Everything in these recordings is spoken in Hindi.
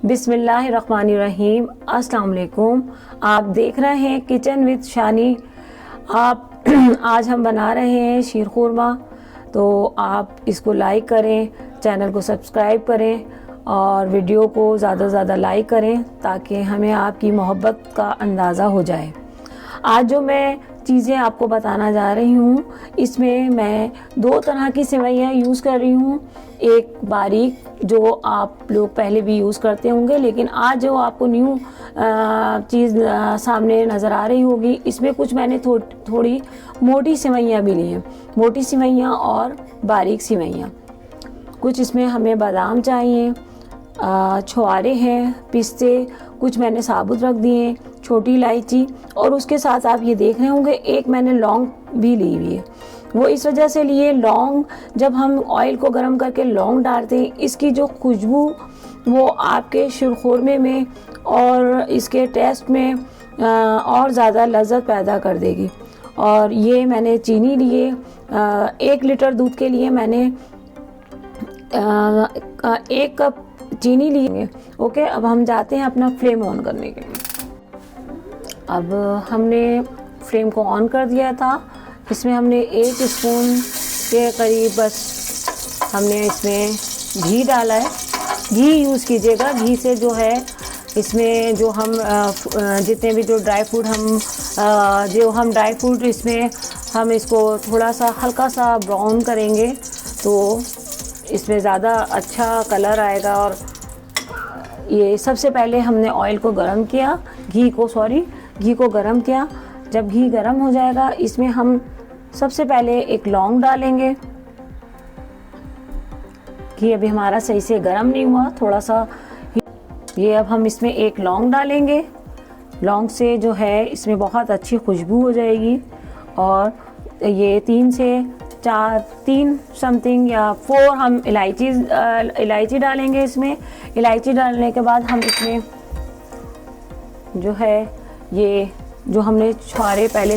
बिस्मिल्लाहिर्रहमानिर्रहीम। अस्सलाम वालेकुम। आप देख रहे हैं किचन विद शानी। आज हम बना रहे हैं शीर खुरमा। तो आप इसको लाइक करें, चैनल को सब्सक्राइब करें और वीडियो को ज़्यादा से ज़्यादा लाइक करें ताकि हमें आपकी मोहब्बत का अंदाज़ा हो जाए। आज जो मैं चीज़ें आपको बताना जा रही हूँ, इसमें मैं दो तरह की सेवइयाँ यूज़ कर रही हूँ। एक बारीक जो आप लोग पहले भी यूज़ करते होंगे, लेकिन आज जो आपको न्यू चीज़ सामने नज़र आ रही होगी, इसमें कुछ मैंने थोड़ी मोटी सेवइयाँ भी ली हैं। मोटी सेवइयाँ और बारीक सेवइयाँ। कुछ इसमें हमें बादाम चाहिए, छुआरे हैं, पिस्ते कुछ मैंने साबुत रख दिए, छोटी इलायची, और उसके साथ आप ये देख रहे होंगे एक मैंने लौंग भी ली हुई है। वो इस वजह से लिए, लौंग जब हम ऑयल को गर्म करके लौंग डालते हैं, इसकी जो खुशबू वो आपके शीरखुरमे में और इसके टेस्ट में और ज़्यादा लज़्ज़त पैदा कर देगी। और ये मैंने चीनी लिए, 1 लीटर दूध के लिए मैंने 1 कप चीनी लिए। ओके, अब हम जाते हैं अपना फ्लेम ऑन करने के लिए। अब हमने फ्लेम को ऑन कर दिया था। इसमें हमने 1 स्पून के करीब बस हमने इसमें घी डाला है। घी यूज़ कीजिएगा। घी से जो है इसमें जो हम जितने भी जो ड्राई फ्रूट इसमें हम इसको थोड़ा सा हल्का सा ब्राउन करेंगे तो इसमें ज़्यादा अच्छा कलर आएगा। और ये सबसे पहले हमने ऑयल को गरम किया, घी को गरम किया। जब घी गरम हो जाएगा, इसमें हम सबसे पहले एक लौंग डालेंगे। घी अभी हमारा सही से गरम नहीं हुआ, थोड़ा सा ये। अब हम इसमें एक लौंग डालेंगे। लौंग से जो है इसमें बहुत अच्छी खुशबू हो जाएगी। और ये 3 से 3 समथिंग या 4 हम इलायची डालेंगे इसमें। इलायची डालने के बाद हम इसमें जो है ये जो हमने छुआरे पहले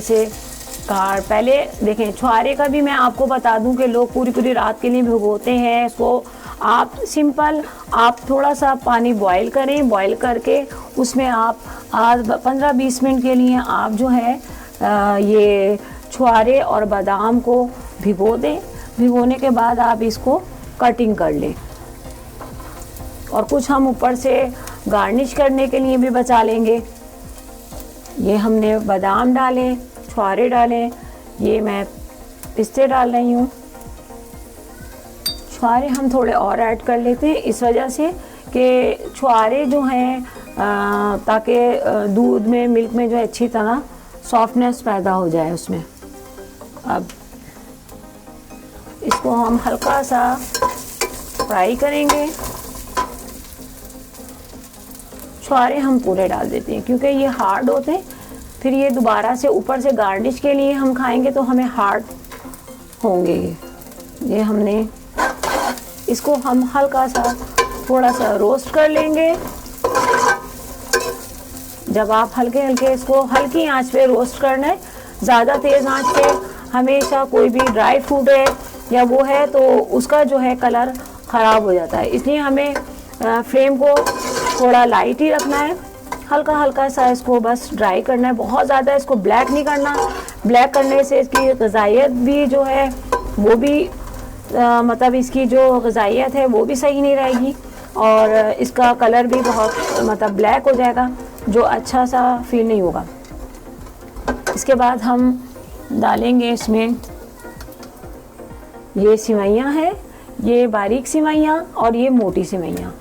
देखें, छुआरे का भी मैं आपको बता दूं कि लोग पूरी रात के लिए भिगोते हैं इसको। आप सिंपल थोड़ा सा पानी बॉईल करें, बॉईल करके उसमें आप 15-20 मिनट के लिए आप जो है ये छुआरे और बादाम को भिगो दें। भिगोने के बाद आप इसको कटिंग कर लें। और कुछ हम ऊपर से गार्निश करने के लिए भी बचा लेंगे। ये हमने बादाम डाले, छुआरे डाले, ये मैं पिस्ते डाल रही हूँ। छुआरे हम थोड़े और ऐड कर लेते हैं इस वजह से कि छुआरे जो हैं ताकि दूध में, मिल्क में जो है अच्छी तरह सॉफ्टनेस पैदा हो जाए उसमें। अब इसको हम हल्का सा फ्राई करेंगे। छुआरे हम पूरे डाल देते हैं क्योंकि ये हार्ड होते हैं, फिर ये दोबारा से ऊपर से गार्निश के लिए हम खाएंगे तो हमें हार्ड होंगे। ये हमने इसको हम हल्का सा थोड़ा सा रोस्ट कर लेंगे। जब आप हल्के इसको हल्की आंच पे रोस्ट करना है, ज़्यादा तेज़ आंच पे हमेशा कोई भी ड्राई फ्रूट है या वो है तो उसका जो है कलर ख़राब हो जाता है। इसलिए हमें फ्लेम को थोड़ा लाइट ही रखना है। हल्का सा इसको बस ड्राई करना है, बहुत ज़्यादा इसको ब्लैक नहीं करना। ब्लैक करने से इसकी ग़िज़ाइयत भी जो है वो भी मतलब इसकी जो ग़िज़ाइयत है वो भी सही नहीं रहेगी और इसका कलर भी बहुत मतलब ब्लैक हो जाएगा, जो अच्छा सा फील नहीं होगा। इसके बाद हम डालेंगे इसमें ये सेवइयाँ हैं, ये बारीक सेवइयाँ और ये मोटी सेवइयाँ।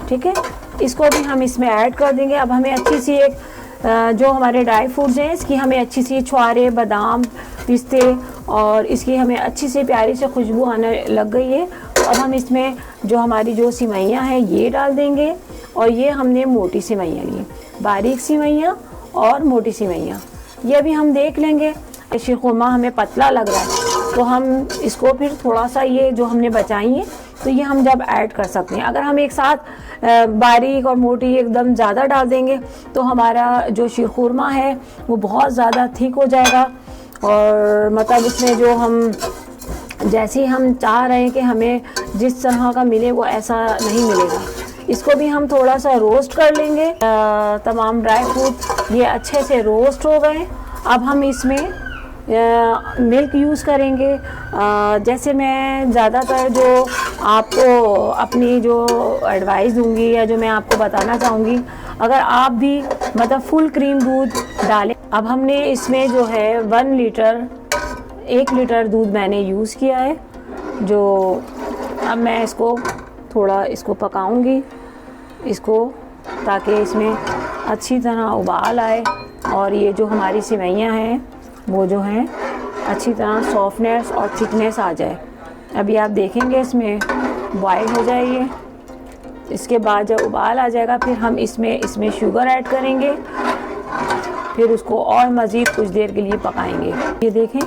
ठीक है, इसको भी हम इसमें ऐड कर देंगे। अब हमें अच्छी सी एक जो हमारे ड्राई फ्रूट्स हैं इसकी हमें अच्छी सी छुआरे, बादाम, पिस्ते और इसकी हमें अच्छी सी प्यारी से खुशबू आने लग गई है। अब हम इसमें जो हमारी जो सेवइयाँ हैं ये डाल देंगे। और ये हमने मोटी सेवइयाँ ली, बारीक सेवइयाँ और मोटी सेवइयाँ। ये भी हम देख लेंगे। शीर खुरमा हमें पतला लग रहा है तो हम इसको फिर थोड़ा सा ये जो हमने बचाई है तो ये हम जब ऐड कर सकते हैं। अगर हम एक साथ बारीक और मोटी एकदम ज़्यादा डाल देंगे तो हमारा जो शीर खुरमा है वो बहुत ज़्यादा थिक हो जाएगा और मतलब उसमें जो हम जैसे हम चाह रहे हैं कि हमें जिस तरह का मिले वो ऐसा नहीं मिलेगा। इसको भी हम थोड़ा सा रोस्ट कर लेंगे। तमाम ड्राई फ्रूट ये अच्छे से रोस्ट हो गए। अब हम इसमें मिल्क यूज़ करेंगे। जैसे मैं ज़्यादातर जो आपको अपनी जो एडवाइस दूंगी या जो मैं आपको बताना चाहूँगी, अगर आप भी मतलब फुल क्रीम दूध डालें। अब हमने इसमें जो है 1 लीटर दूध मैंने यूज़ किया है। जो अब मैं इसको थोड़ा इसको पकाऊंगी इसको, ताकि इसमें अच्छी तरह उबाल आए और ये जो हमारी सेवइयाँ हैं वो जो हैं अच्छी तरह सॉफ्टनेस और थिकनेस आ जाए। अभी आप देखेंगे इसमें बॉयल हो जाएगी। इसके बाद जब उबाल आ जाएगा फिर हम इसमें शुगर ऐड करेंगे, फिर उसको और मज़ीद कुछ देर के लिए पकाएंगे। ये देखें,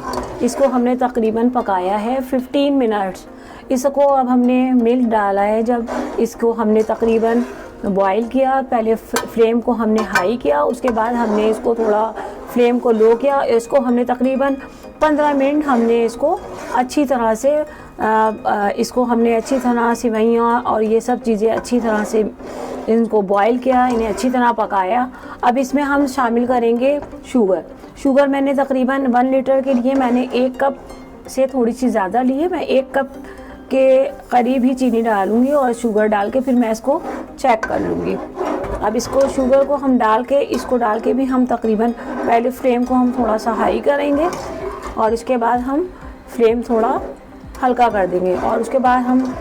इसको हमने तकरीबन पकाया है 15 मिनट्स। इसको अब हमने मिल्क डाला है। जब इसको हमने तकरीबन बॉईल किया, पहले फ्लेम को हमने हाई किया, उसके बाद हमने इसको थोड़ा फ्लेम को लो किया। इसको हमने तकरीबन 15 मिनट हमने इसको अच्छी तरह से इसको हमने अच्छी तरह सेवइयाँ और ये सब चीज़ें अच्छी तरह से इनको बॉईल किया, इन्हें अच्छी तरह पकाया। अब इसमें हम शामिल करेंगे शुगर मैंने तकरीबन 1 लीटर के लिए मैंने 1 कप से थोड़ी सी ज़्यादा ली है। मैं 1 कप के करीब ही चीनी डालूंगी और शुगर डाल के फिर मैं इसको चेक कर लूँगी। अब इसको शुगर को हम डाल के भी हम तकरीबन पहले फ्लेम को हम थोड़ा सा हाई करेंगे और इसके बाद हम फ्लेम थोड़ा हल्का कर देंगे और उसके बाद हम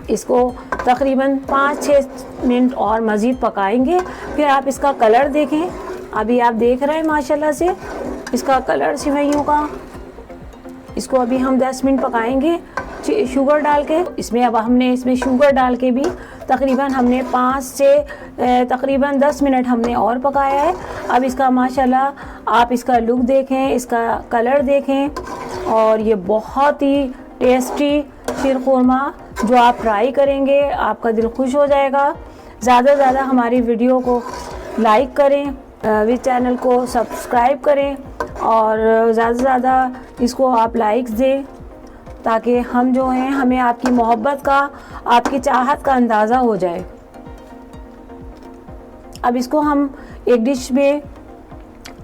इसको तकरीबन 5-6 मिनट और मज़ीद पकाएंगे। फिर आप इसका कलर देखें, अभी आप देख रहे हैं माशाल्लाह से इसका कलर सेवइयों का। इसको अभी हम 10 मिनट पकाएंगे शुगर डाल के। अब हमने इसमें शुगर डाल के भी तकरीबन हमने 5 से तकरीबन 10 मिनट हमने और पकाया है। अब इसका माशाल्लाह आप इसका लुक देखें, इसका कलर देखें और ये बहुत ही टेस्टी शीरखुरमा जो आप ट्राई करेंगे आपका दिल खुश हो जाएगा। ज़्यादा से ज़्यादा हमारी वीडियो को लाइक करें, इस चैनल को सब्सक्राइब करें और ज़्यादा से ज़्यादा इसको आप लाइक्स दें, ताकि हम जो हैं हमें आपकी मोहब्बत का, आपकी चाहत का अंदाज़ा हो जाए। अब इसको हम एक डिश में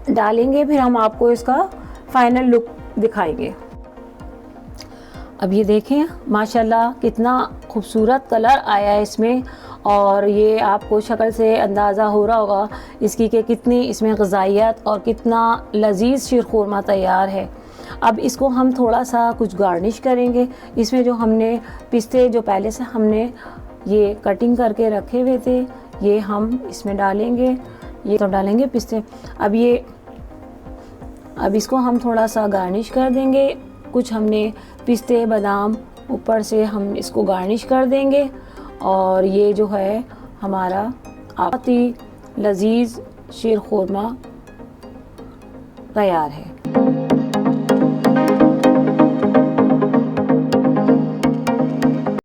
डालेंगे, फिर हम आपको इसका फाइनल लुक दिखाएंगे। अब ये देखें माशाल्लाह कितना खूबसूरत कलर आया है इसमें और ये आपको शक्ल से अंदाज़ा हो रहा होगा इसकी कि कितनी इसमें ग़िज़ाइयत और कितना लजीज शीरखुरमा तैयार है। अब इसको हम थोड़ा सा कुछ गार्निश करेंगे। इसमें जो हमने पिस्ते जो पहले से हमने ये कटिंग करके रखे हुए थे ये हम इसमें डालेंगे, ये तो डालेंगे पिस्ते। अब इसको हम थोड़ा सा गार्निश कर देंगे। कुछ हमने पिस्ते बादाम ऊपर से हम इसको गार्निश कर देंगे और ये जो है हमारा बहुत ही लजीज शीरखुरमा तैयार है।